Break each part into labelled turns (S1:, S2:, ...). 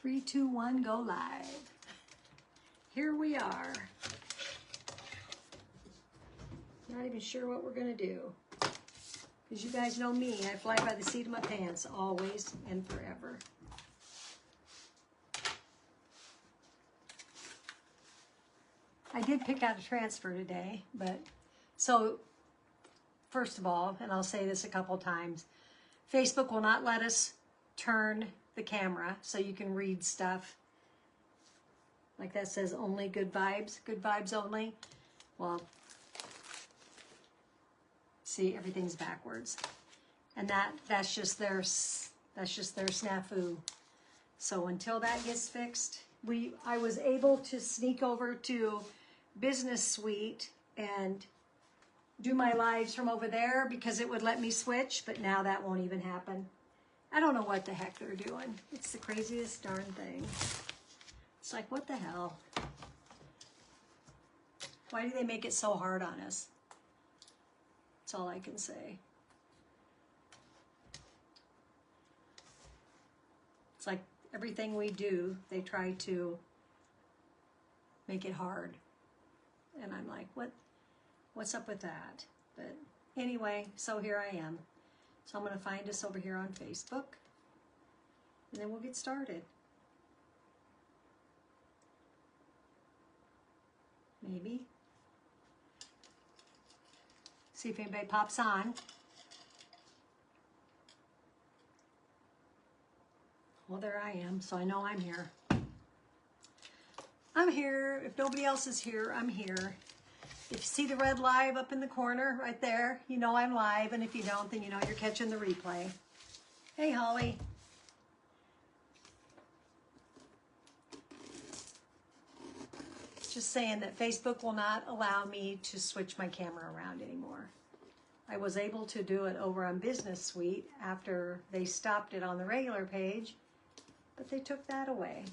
S1: 3, 2, 1, go live. Here we are. Not even sure what we're gonna do. Because you guys know me, I fly by the seat of my pants, always and forever. I did pick out a transfer today, but so first of all, and I'll say this a couple times, Facebook will not let us turn the camera so you can read stuff. Like that says only good vibes only. Well, see, everything's backwards. And that's just their snafu. So until that gets fixed, I was able to sneak over to Business Suite and do my lives from over there because it would let me switch, but now that won't even happen. I don't know what the heck they're doing. It's the craziest darn thing. It's like, what the hell? Why do they make it so hard on us? That's all I can say. It's like everything we do, they try to make it hard. And I'm like, what's up with that? But anyway, so here I am. So I'm going to find us over here on Facebook. And then we'll get started. Maybe. See if anybody pops on. Well, there I am, so I know I'm here. I'm here. If nobody else is here, I'm here. If you see the red live up in the corner right there, you know I'm live. And if you don't, then you know you're catching the replay. Hey, Holly. Just saying that Facebook will not allow me to switch my camera around anymore. I was able to do it over on Business Suite after they stopped it on the regular page, but they took that away.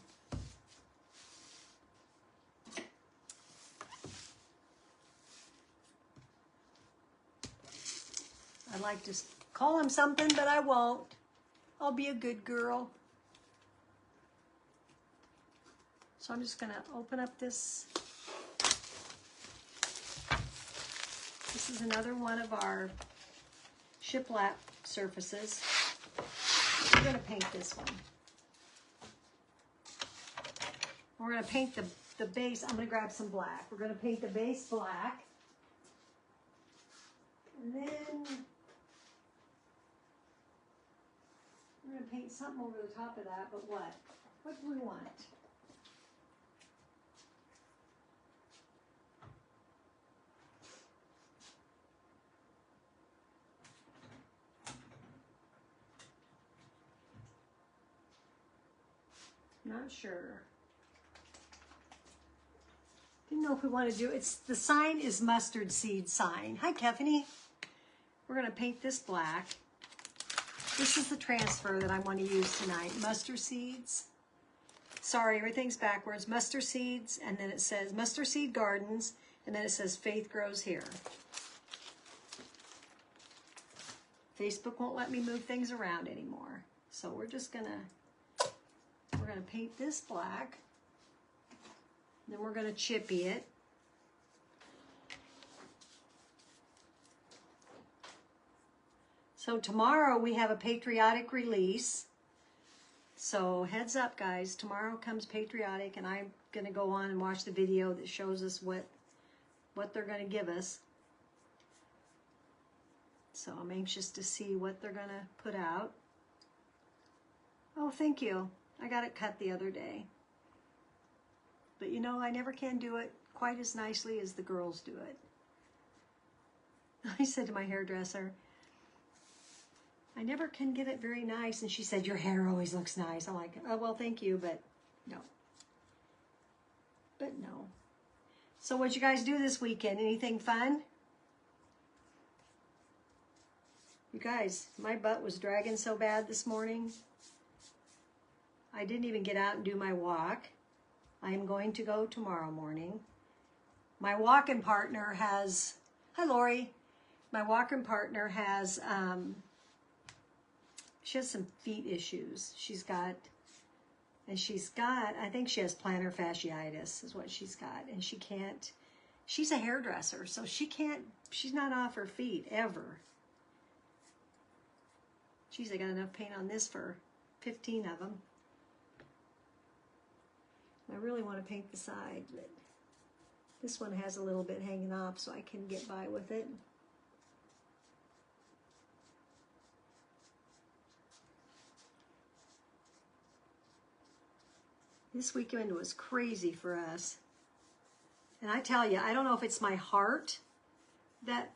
S1: I'd like to call him something, but I won't. I'll be a good girl. So I'm just going to open up this. This is another one of our shiplap surfaces. We're going to paint this one. We're going to paint the base. I'm going to grab some black. We're going to paint the base black. And then we're going to paint something over the top of that, but what? What do we want? Not sure. Didn't know if we want to do it's the sign is mustard seed sign. Hi, Keffany. We're going to paint this black. This is the transfer that I want to use tonight. Mustard seeds. Sorry, everything's backwards. Mustard seeds, and then it says Mustard Seed Gardens, and then it says Faith Grows Here. Facebook won't let me move things around anymore. So we're going to paint this black. Then we're going to chippy it. So tomorrow we have a patriotic release. So heads up, guys. Tomorrow comes patriotic, and I'm going to go on and watch the video that shows us what they're going to give us. So I'm anxious to see what they're going to put out. Oh, thank you. I got it cut the other day. But you know, I never can do it quite as nicely as the girls do it. I said to my hairdresser, I never can get it very nice. And she said, your hair always looks nice. I'm like, oh, well, thank you, but no. But no. So what'd you guys do this weekend? Anything fun? You guys, my butt was dragging so bad this morning. I didn't even get out and do my walk. I am going to go tomorrow morning. My walking partner has, hi Lori. My walking partner has, she has some feet issues. She's got And she's got, I think she has plantar fasciitis is what she's got. And she can't, she's a hairdresser, so she's not off her feet ever. Geez, I got enough paint on this for 15 of them. I really want to paint the side, but this one has a little bit hanging off, so I can get by with it. This weekend was crazy for us. And I tell you, I don't know if it's my heart that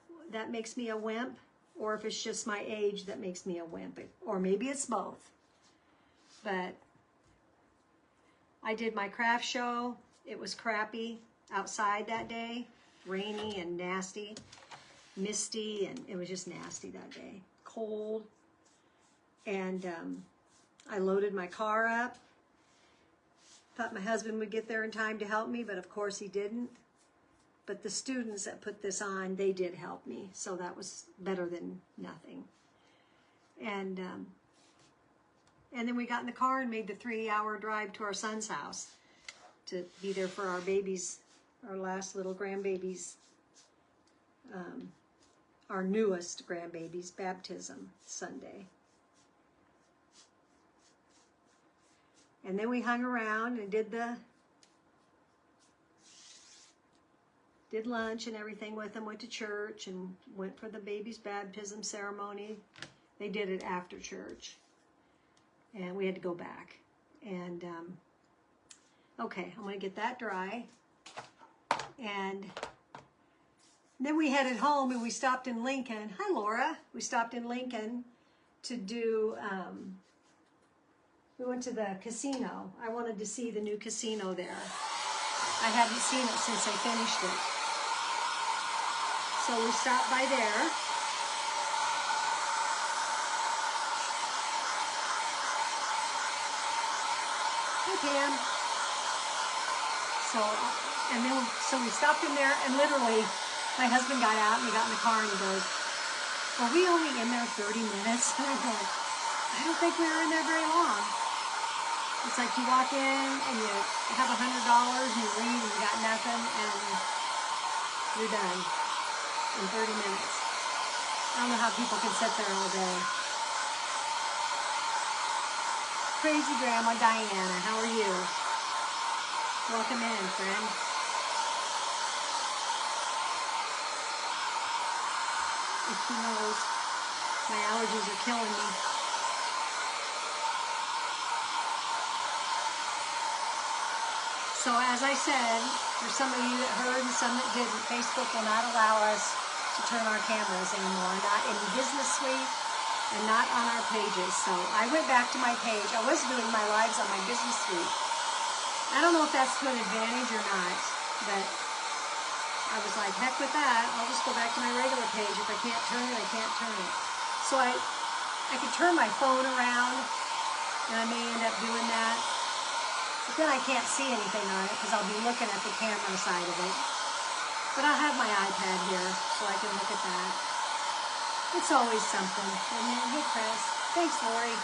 S1: makes me a wimp, or if it's just my age that makes me a wimp, or maybe it's both. But I did my craft show. It was crappy outside that day, rainy and nasty, misty, and it was just nasty that day, cold. And I loaded my car up. Thought my husband would get there in time to help me, but of course he didn't. But the students that put this on, they did help me, so that was better than nothing. And then we got in the car and made the 3-hour drive to our son's house to be there for our babies, our last little grandbabies, our newest grandbaby's baptism Sunday. And then we hung around and did lunch and everything with them, went to church and went for the baby's baptism ceremony. They did it after church. And we had to go back. And, okay, I'm going to get that dry. And then we headed home and we stopped in Lincoln. Hi, Laura. We stopped in Lincoln to do... we went to the casino. I wanted to see the new casino there. I hadn't seen it since they finished it. So we stopped by there. Hi, Pam. So we stopped in there, and literally, my husband got out, and we got in the car, and he goes, "Were we only in there 30 minutes?" And I'm like, "I don't think we were in there very long." It's like you walk in and you have $100 and you leave and you got nothing and you're done in 30 minutes. I don't know how people can sit there all day. Crazy Grandma Diana, how are you? Welcome in, friend. If she knows, my allergies are killing me. So as I said, there's some of you that heard and some that didn't. Facebook will not allow us to turn our cameras anymore, not in the business suite and not on our pages. So I went back to my page. I was doing my lives on my business suite. I don't know if that's to an advantage or not, but I was like, heck with that. I'll just go back to my regular page. If I can't turn it, I can't turn it. So I could turn my phone around, and I may end up doing that. But then I can't see anything on it because I'll be looking at the camera side of it. But I have my iPad here so I can look at that. It's always something. And then, hey, Chris. Thanks, Lori.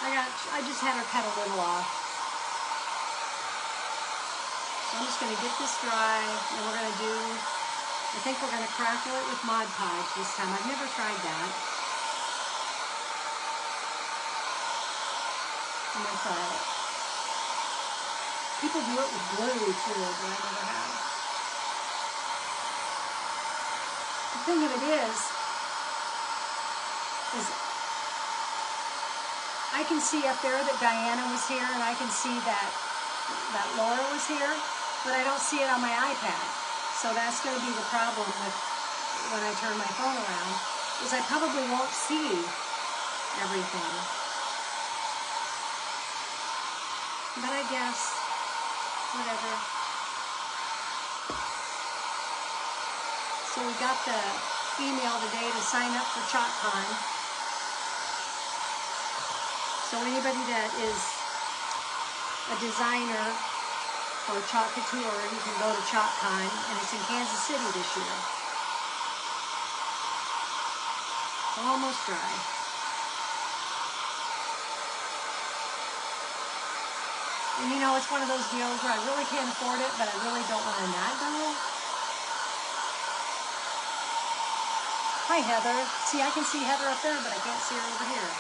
S1: I just had her cut a little off. So I'm just going to get this dry, and we're going to do, I think we're going to crackle it with Mod Podge this time. I've never tried that. I'm going to try it. People do it with glue too, but I never have. The thing of it is I can see up there that Diana was here, and I can see that Laura was here, but I don't see it on my iPad. So that's going to be the problem with when I turn my phone around, is I probably won't see everything. But I guess, whatever. So we got the email today to sign up for ChalkCon. So anybody that is a designer for Couture, you can go to ChalkCon, and it's in Kansas City this year. It's almost dry. And you know, it's one of those deals where I really can't afford it, but I really don't want to not go. Hi, Heather. See, I can see Heather up there, but I can't see her over here.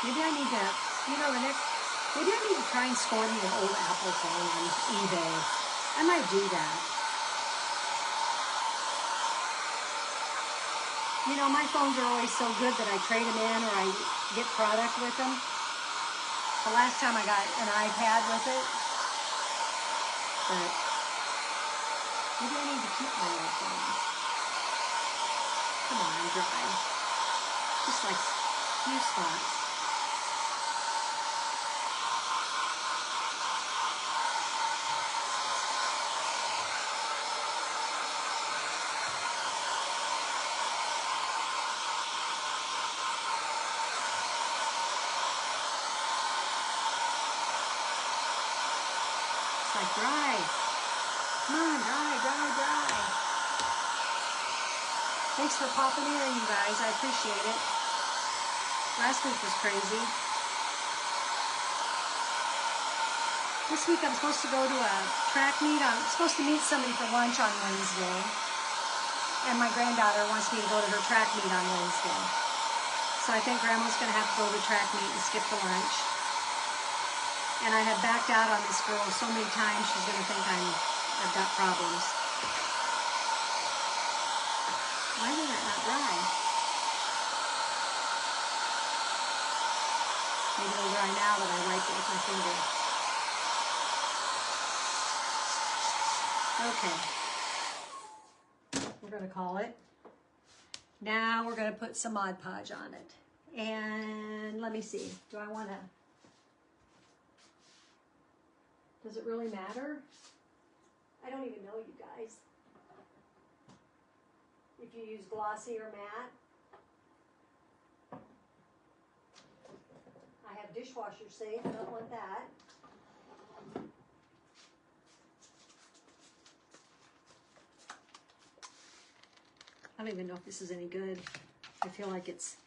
S1: Maybe I need to, you know, maybe I need to try and score me an old Apple phone on eBay. I might do that. You know, my phones are always so good that I trade them in or I get product with them. The last time I got an iPad with it, but maybe I need to keep my old phones. Come on, dry. Just like a few spots. It's like dry. Come on, dry, dry, dry. Thanks for popping in, you guys. I appreciate it. Last week was crazy. This week I'm supposed to go to a track meet. I'm supposed to meet somebody for lunch on Wednesday. And my granddaughter wants me to go to her track meet on Wednesday. So I think Grandma's going to have to go to the track meet and skip the lunch. And I have backed out on this girl so many times, she's going to think I've got problems. Why did that not dry? Maybe it'll dry now that I wiped it with my finger. Okay. We're going to call it. Now we're going to put some Mod Podge on it. And let me see. Do I want to... Does it really matter? I don't even know, you guys. If you use glossy or matte. I have dishwasher safe, I don't want that. I don't even know if this is any good. I feel like it's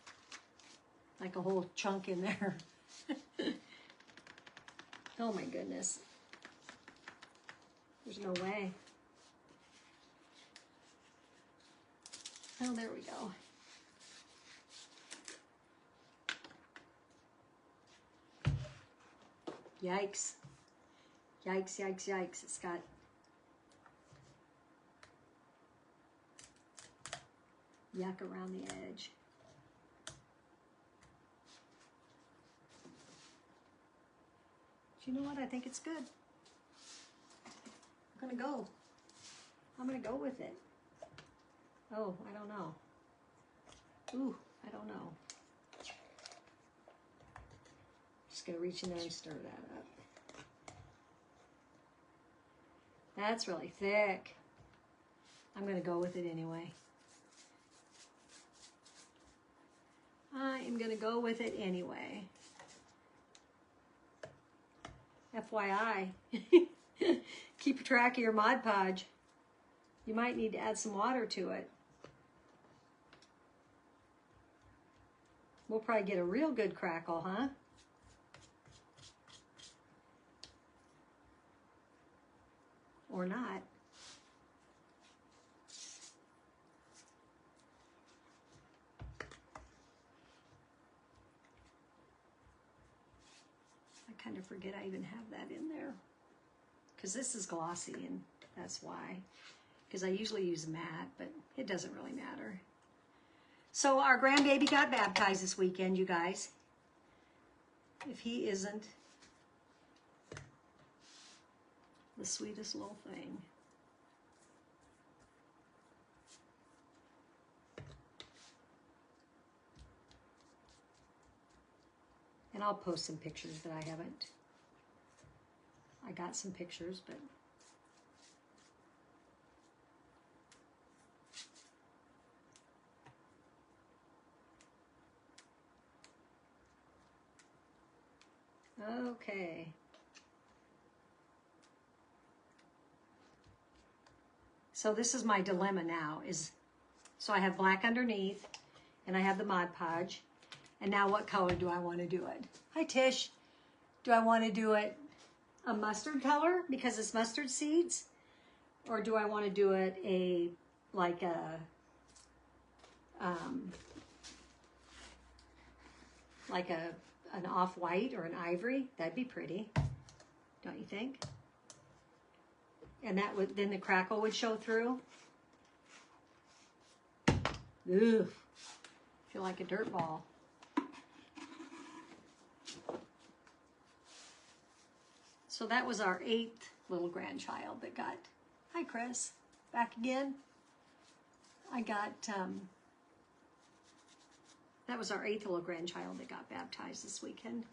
S1: like a whole chunk in there. Oh my goodness. There's no way. Oh, there we go. Yikes. Yikes, yikes, yikes. It's got yuck around the edge. But you know what? I think it's good. I'm gonna go. I'm gonna go with it. Oh, I don't know. Ooh, I don't know. Just gonna reach in there and stir that up. That's really thick. I'm gonna go with it anyway. I am gonna go with it anyway. FYI. Keep track of your Mod Podge. You might need to add some water to it. We'll probably get a real good crackle, huh? Or not. I kind of forget I even have that in there. Because this is glossy, and that's why. Because I usually use matte, but it doesn't really matter. So our grandbaby got baptized this weekend, you guys. If he isn't the sweetest little thing. And I'll post some pictures, but I haven't. I got some pictures, but okay. So this is my dilemma now, so I have black underneath and I have the Mod Podge. And now what color do I want to do it? Hi Tish. Do I want to do it a mustard color because it's mustard seeds? Or do I want to do it like an off-white or an ivory? That'd be pretty, don't you think? And that would, then the crackle would show through. Ooh, feel like a dirt ball. So that was our 8th little grandchild that got, hi Chris, back again. I got, that was our 8th little grandchild that got baptized this weekend.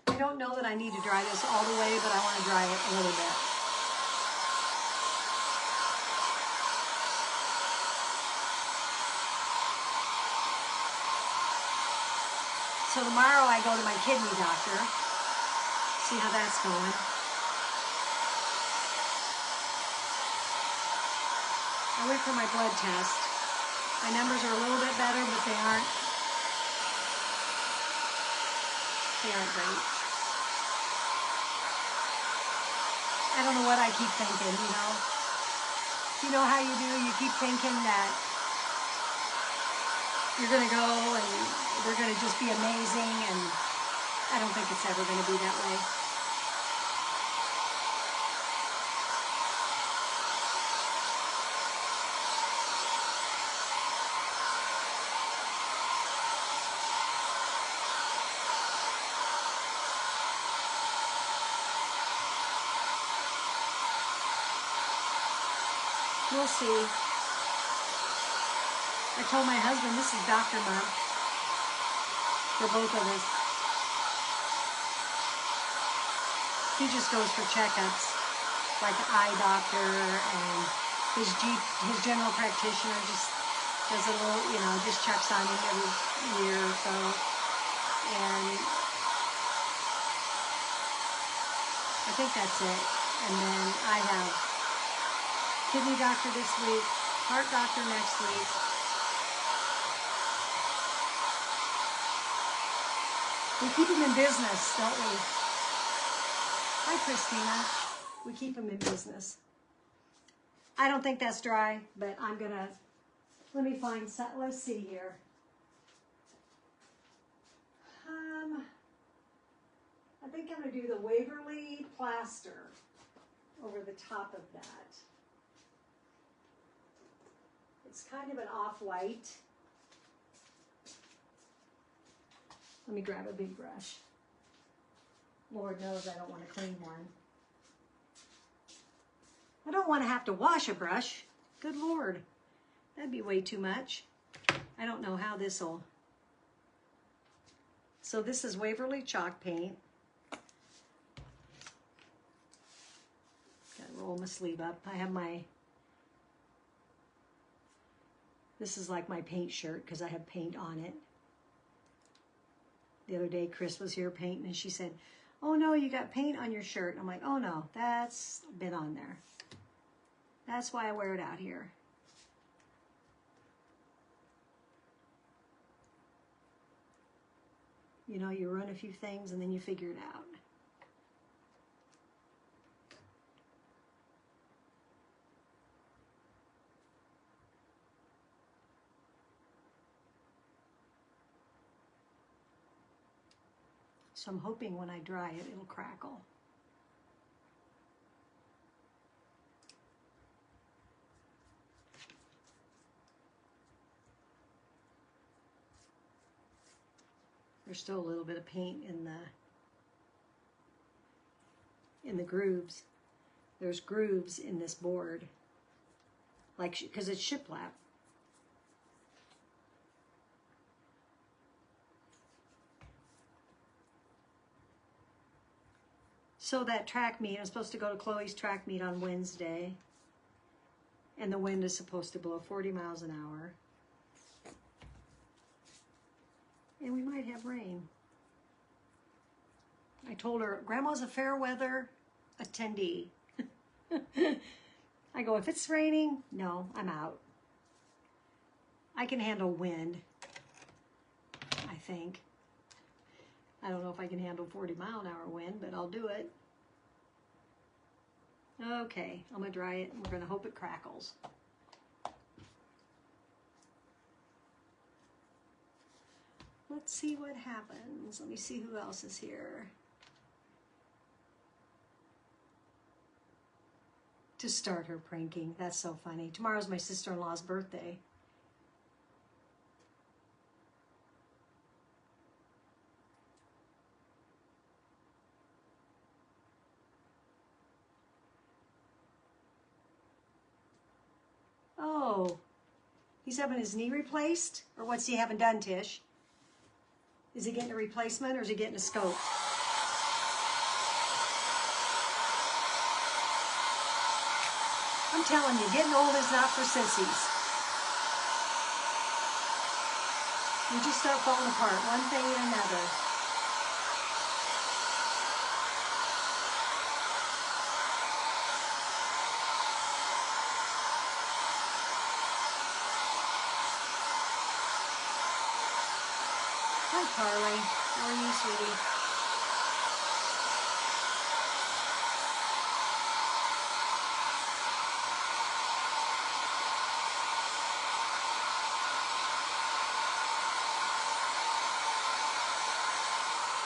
S1: I don't know that I need to dry this all the way, but I want to dry it a little bit. So tomorrow I go to my kidney doctor, see how that's going. I went for my blood test. My numbers are a little bit better, but they aren't great. I don't know what I keep thinking, you know. You know how you do, you keep thinking that you're gonna go and they're gonna just be amazing, and I don't think it's ever gonna be that way. We'll see. I told my husband this is doctor month for both of us. He just goes for checkups, like an eye doctor, and his general practitioner just does a little, you know, just checks on him every year or so. And I think that's it. And then I have kidney doctor this week, heart doctor next week. We keep them in business, don't we? Hi, Christina. We keep them in business. I don't think that's dry, but I'm gonna, let me find some, let's see here. I think I'm gonna do the Waverly plaster over the top of that. It's kind of an off-white. Let me grab a big brush. Lord knows I don't want to clean one. I don't want to have to wash a brush. Good Lord. That'd be way too much. I don't know how this will. So this is Waverly chalk paint. Gotta roll my sleeve up. I have my, this is like my paint shirt because I have paint on it. The other day, Chris was here painting, and she said, oh no, you got paint on your shirt. I'm like, oh no, that's been on there. That's why I wear it out here. You know, you run a few things and then you figure it out. So I'm hoping when I dry it, it'll crackle. There's still a little bit of paint in the grooves. There's grooves in this board, like, because it's shiplap. So that track meet, I'm supposed to go to Chloe's track meet on Wednesday, and the wind is supposed to blow 40 miles an hour. And we might have rain. I told her, Grandma's a fair weather attendee. I go, if it's raining, no, I'm out. I can handle wind, I think. I don't know if I can handle 40-mile-an-hour wind, but I'll do it. Okay, I'm gonna dry it and we're gonna hope it crackles. Let's see what happens. Let me see who else is here. To start her pranking. That's so funny. Tomorrow's my sister-in-law's birthday. Oh, he's having his knee replaced? Or what's he having done, Tish? Is he getting a replacement or is he getting a scope? I'm telling you, getting old is not for sissies. You just start falling apart, one thing and another. Hi, Carly. How are you, sweetie?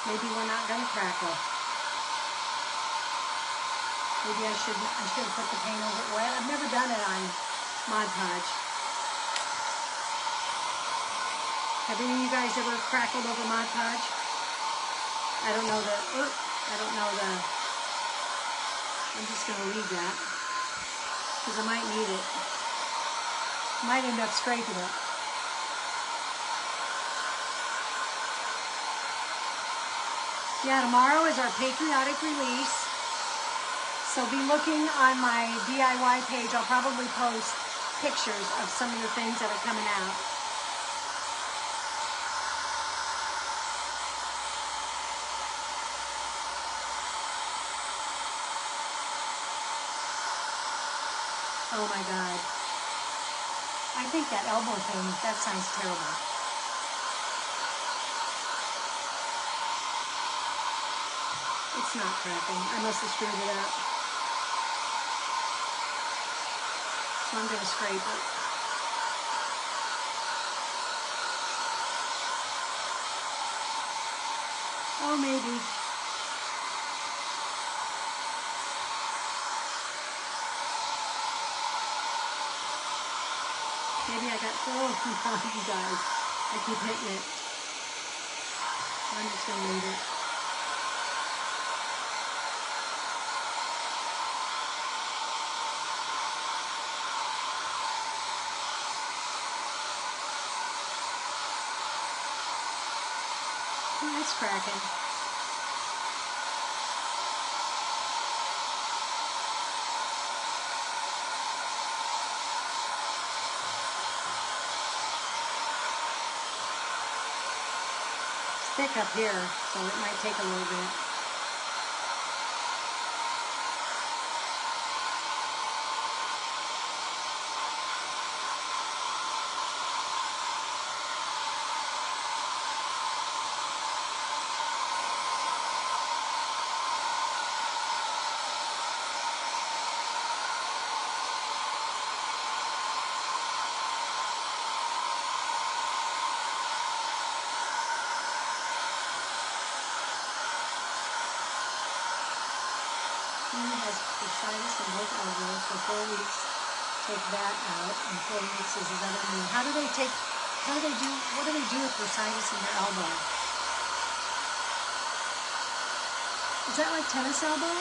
S1: Maybe we're not going to crackle. Maybe I should have put the paint over it wet. I've never done it on Mod Podge. Have any of you guys ever crackled over Mod Podge? I don't know I'm just going to leave that because I might need it. Might end up scraping it. Yeah, tomorrow is our patriotic release. So be looking on my DIY page. I'll probably post pictures of some of the things that are coming out. Oh my God. I think that elbow thing, that sounds terrible. It's not cracking. I must have screwed it up. So I'm going to scrape it. Oh, maybe. Maybe I got, oh, you guys. I keep hitting it. I'm just going to leave it. Oh, it's cracking. Thick up here, so it might take a little bit. Has bursitis in both elbows for 4 weeks. Take that out, and 4 weeks is another knee. What do they do with bursitis in their elbow? Is that like tennis elbow?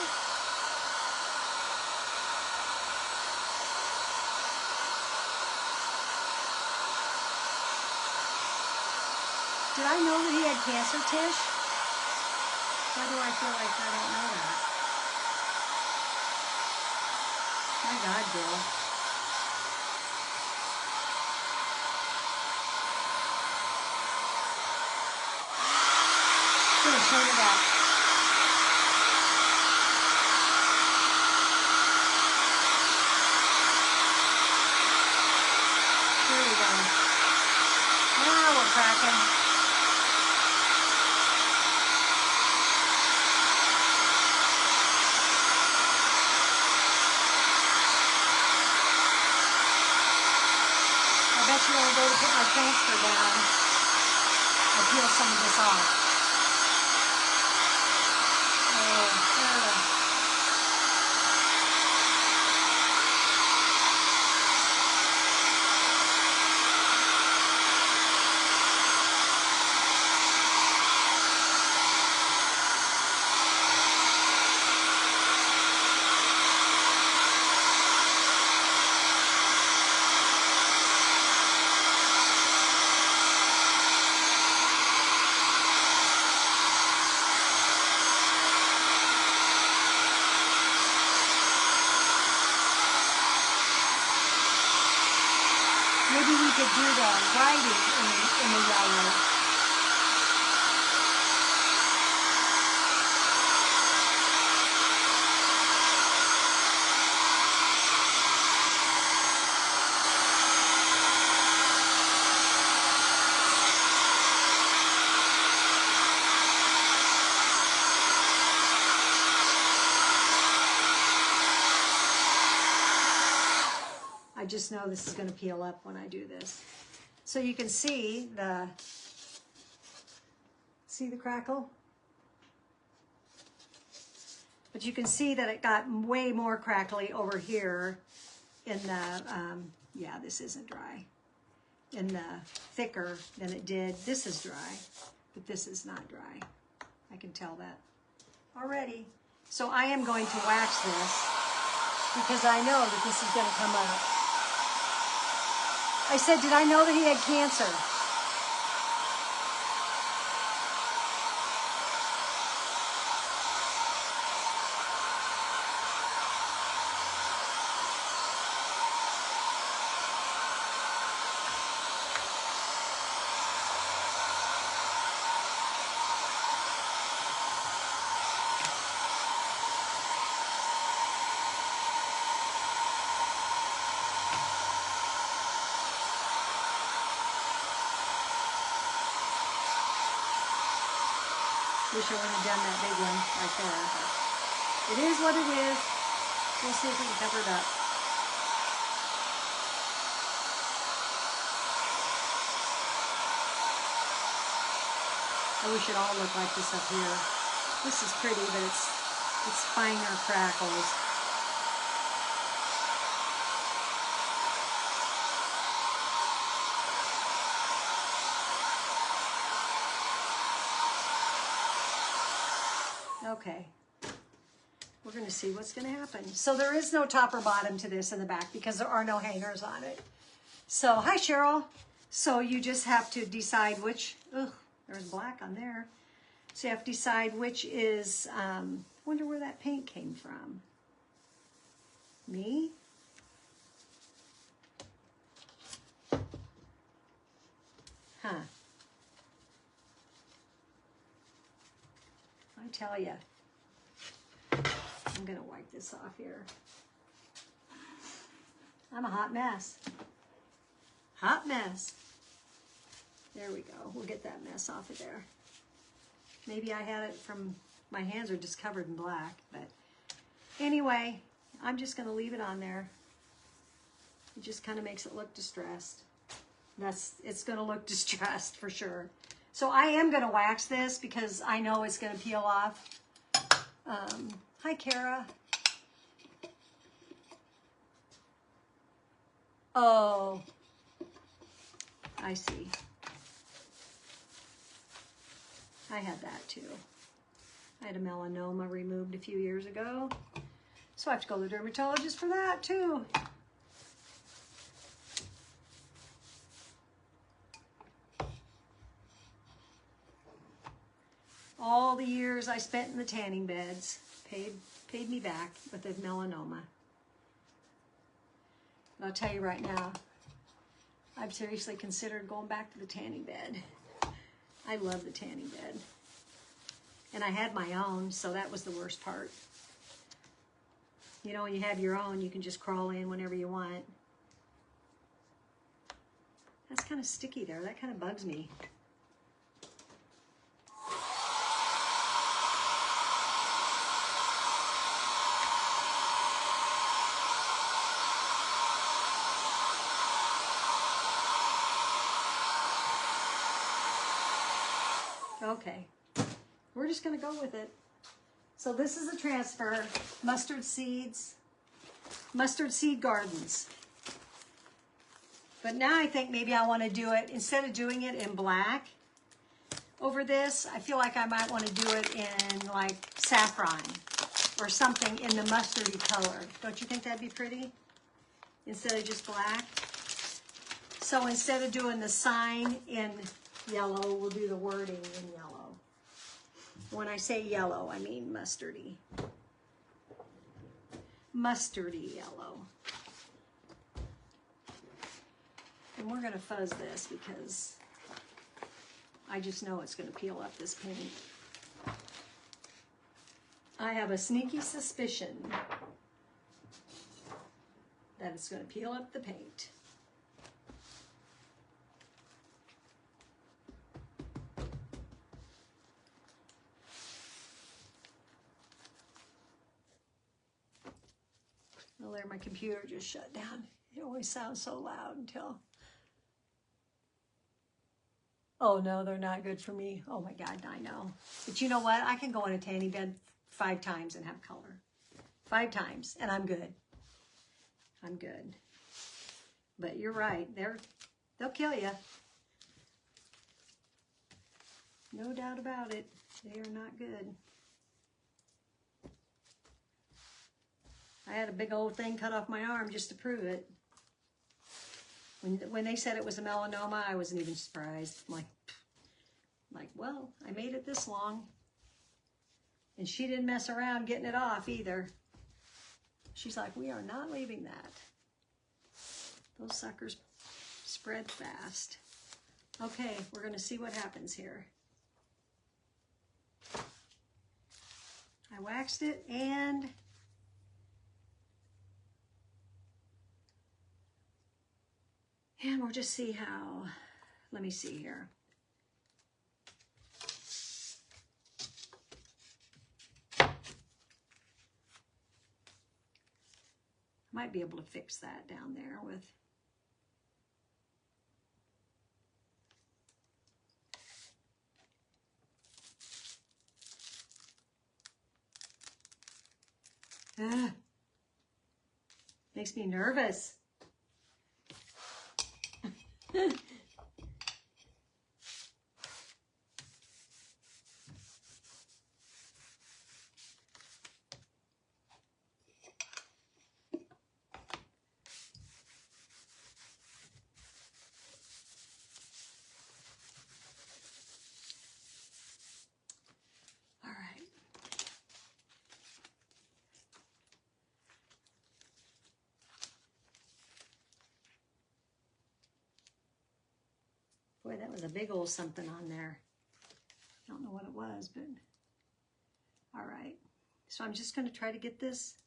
S1: Did I know that he had cancer, Tish? Why do I feel like I don't know that? My God, girl. I'm going to show you that. Here we go. you know, go to put my transfer down, I peel some of this off. Oh, maybe we could do the writing in the yellow. I just know this is going to peel up when I do this. So you can see the crackle? But you can see that it got way more crackly over here in the, yeah, this isn't dry, in the thicker than it did. This is dry, but this is not dry. I can tell that already. So I am going to wax this because I know that this is going to come up. I said, did I know that he had cancer? Wish I wouldn't have done that big one right there. But it is what it is. We'll see if we can cover it up. I wish it all looked like this up here. This is pretty, but it's finer crackles. Okay, we're going to see what's going to happen. So there is no top or bottom to this in the back because there are no hangers on it. So, hi Cheryl. So you just have to decide which, there's black on there. So you have to decide which is, wonder where that paint came from. Me? Huh. I tell you, I'm going to wipe this off here. I'm a hot mess. Hot mess. There we go. We'll get that mess off of there. Maybe I had it from, my hands are just covered in black, but anyway, I'm just going to leave it on there. It just kind of makes it look distressed. It's going to look distressed for sure. So I am going to wax this because I know it's going to peel off. Hi, Kara. Oh, I see. I had that too. I had a melanoma removed a few years ago. So I have to go to the dermatologist for that too. All the years I spent in the tanning beds paid me back with a melanoma. But I'll tell you right now, I've seriously considered going back to the tanning bed. I love the tanning bed. And I had my own, so that was the worst part. You know, when you have your own, you can just crawl in whenever you want. That's kind of sticky there. That kind of bugs me. Okay, we're just gonna go with it. So this is a transfer, Mustard Seed Gardens. But now I think maybe I want to do it, instead of doing it in black over this, I feel like I might want to do it in like saffron or something in the mustardy color. Don't you think that'd be pretty? Instead of just black. So instead of doing the sign in yellow, we'll do the wording in yellow. When I say yellow, I mean mustardy. Mustardy yellow. And we're going to fuzz this because I just know it's going to peel up this paint. I have a sneaky suspicion that it's going to peel up the paint. Well, there, my computer just shut down. It always sounds so loud until... Oh no, they're not good for me. Oh my God, I know. But you know what? I can go in a tanning bed 5 times and have color. 5 times, and I'm good. I'm good. But you're right. They'll kill you. No doubt about it. They are not good. I had a big old thing cut off my arm just to prove it. When they said it was a melanoma, I wasn't even surprised. I'm like, well, I made it this long. And she didn't mess around getting it off either. She's like, we are not leaving that. Those suckers spread fast. Okay, we're going to see what happens here. I waxed it and... And we'll just see how, let me see here. Might be able to fix that down there with, makes me nervous. All right. Boy, that was a big old something on there. I don't know what it was, but all right. So I'm just going to try to get this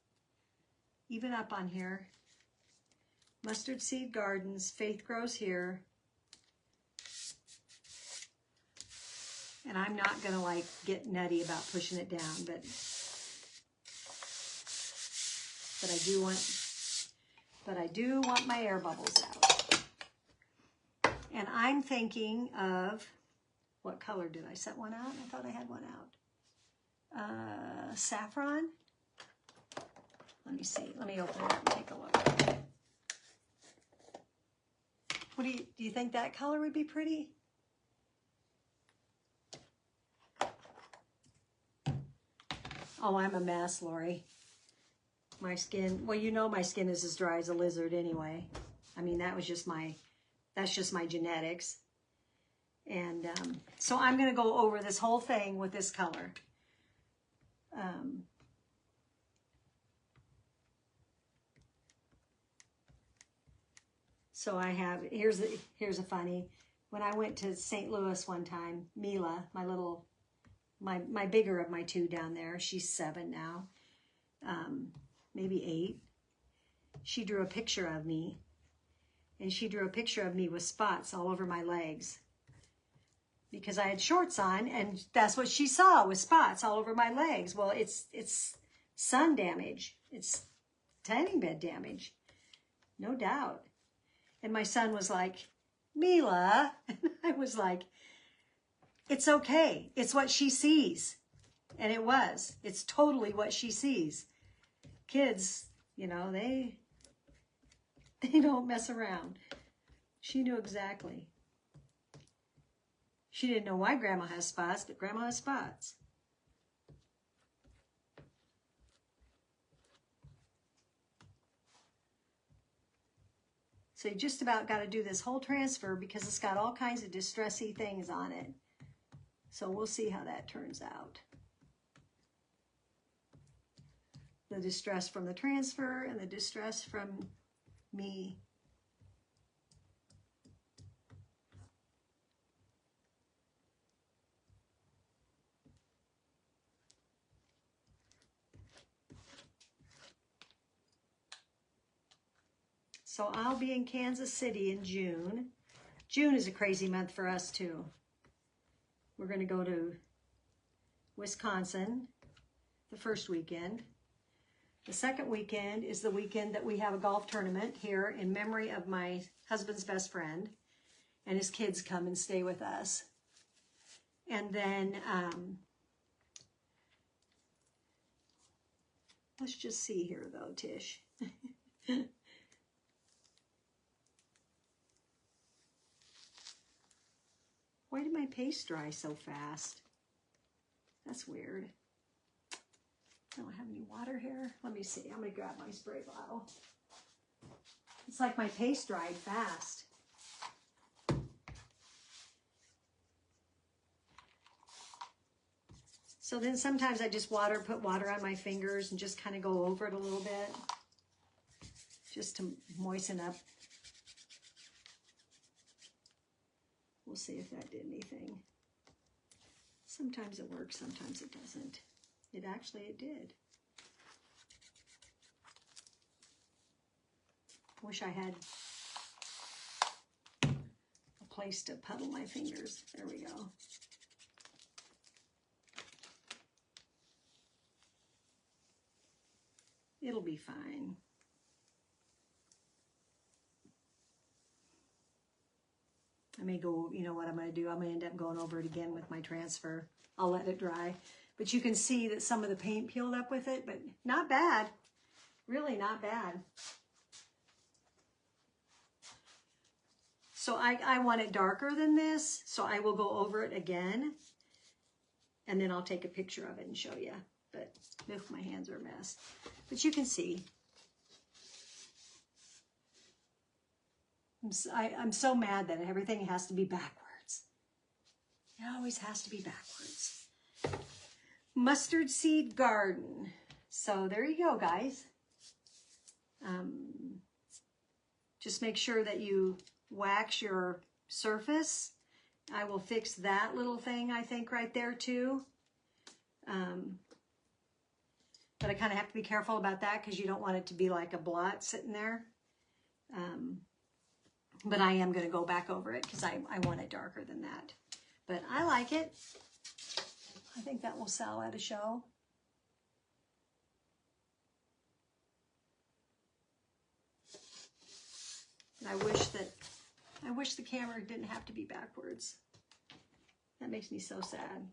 S1: even up on here. Mustard Seed Gardens, Faith Grows Here. And I'm not going to like get nutty about pushing it down, but I do want my air bubbles out. And I'm thinking of, what color did I set one out? I thought I had one out. Saffron. Let me see. Let me open it up and take a look. What do you think that color would be pretty? Oh, I'm a mess, Lori. My skin, well, you know my skin is as dry as a lizard anyway. I mean, that's just my genetics. And so I'm going to go over this whole thing with this color. So I have, here's a funny, when I went to St. Louis one time, Mila, my bigger of my 2 down there, she's 7 now, maybe 8. She drew a picture of me, and she drew a picture of me with spots all over my legs because I had shorts on, and that's what she saw, with spots all over my legs. Well, it's sun damage. It's tanning bed damage, no doubt. And my son was like, Mila, and I was like, it's okay. It's what she sees. And it was. It's totally what she sees. Kids, you know, they don't mess around. She knew exactly. She didn't know why Grandma has spots, but Grandma has spots. So you just about got to do this whole transfer because it's got all kinds of distressy things on it. So we'll see how that turns out. The distress from the transfer and the distress from me. So I'll be in Kansas City in June. June is a crazy month for us too. We're going to go to Wisconsin the first weekend. The second weekend is the weekend that we have a golf tournament here in memory of my husband's best friend, and his kids come and stay with us. And then let's just see here though, Tish. Why did my paste dry so fast? That's weird. I don't have any water here. Let me see. I'm going to grab my spray bottle. It's like my paste dried fast. So then sometimes I just put water on my fingers and just kind of go over it a little bit. Just to moisten up. We'll see if that did anything. Sometimes it works, sometimes it doesn't. It did. Wish I had a place to puddle my fingers. There we go. It'll be fine. I may go, you know what I'm going to do? I'm going to end up going over it again with my transfer. I'll let it dry. But you can see that some of the paint peeled up with it, but not bad. Really not bad. So I want it darker than this, so I will go over it again. And then I'll take a picture of it and show you. But my hands are a mess. But you can see. I'm so mad that everything has to be backwards. It always has to be backwards. Mustard seed garden. So there you go, guys. Just make sure that you wax your surface. I will fix that little thing, I think, right there too. But I kind of have to be careful about that because you don't want it to be like a blot sitting there. But I am going to go back over it because I want it darker than that. But I like it. I think that will sell at a show. And I wish the camera didn't have to be backwards. That makes me so sad.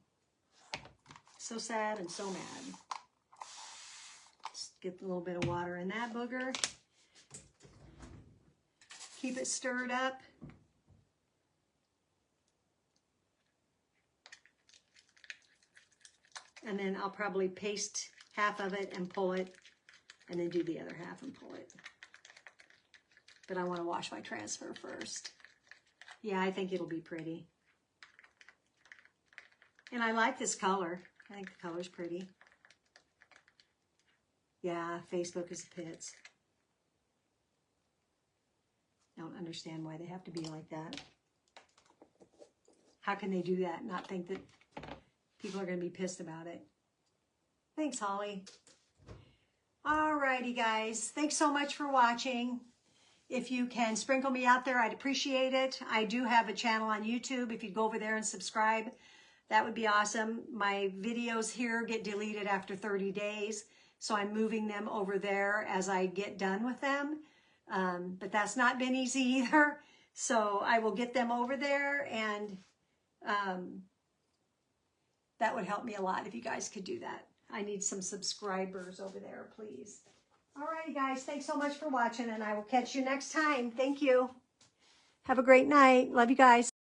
S1: So sad and so mad. Just get a little bit of water in that booger. Keep it stirred up. And then I'll probably paste half of it and pull it, and then do the other half and pull it. But I want to wash my transfer first. Yeah, I think it'll be pretty. And I like this color. I think the color's pretty. Yeah, Facebook is the pits. I don't understand why they have to be like that. How can they do that and not think that people are going to be pissed about it? Thanks, Holly. Alrighty, guys. Thanks so much for watching. If you can sprinkle me out there, I'd appreciate it. I do have a channel on YouTube. If you'd go over there and subscribe, that would be awesome. My videos here get deleted after 30 days, so I'm moving them over there as I get done with them. But that's not been easy either. So I will get them over there, and That would help me a lot if you guys could do that. I need some subscribers over there, please. Alrighty, guys. Thanks so much for watching, and I will catch you next time. Thank you. Have a great night. Love you guys.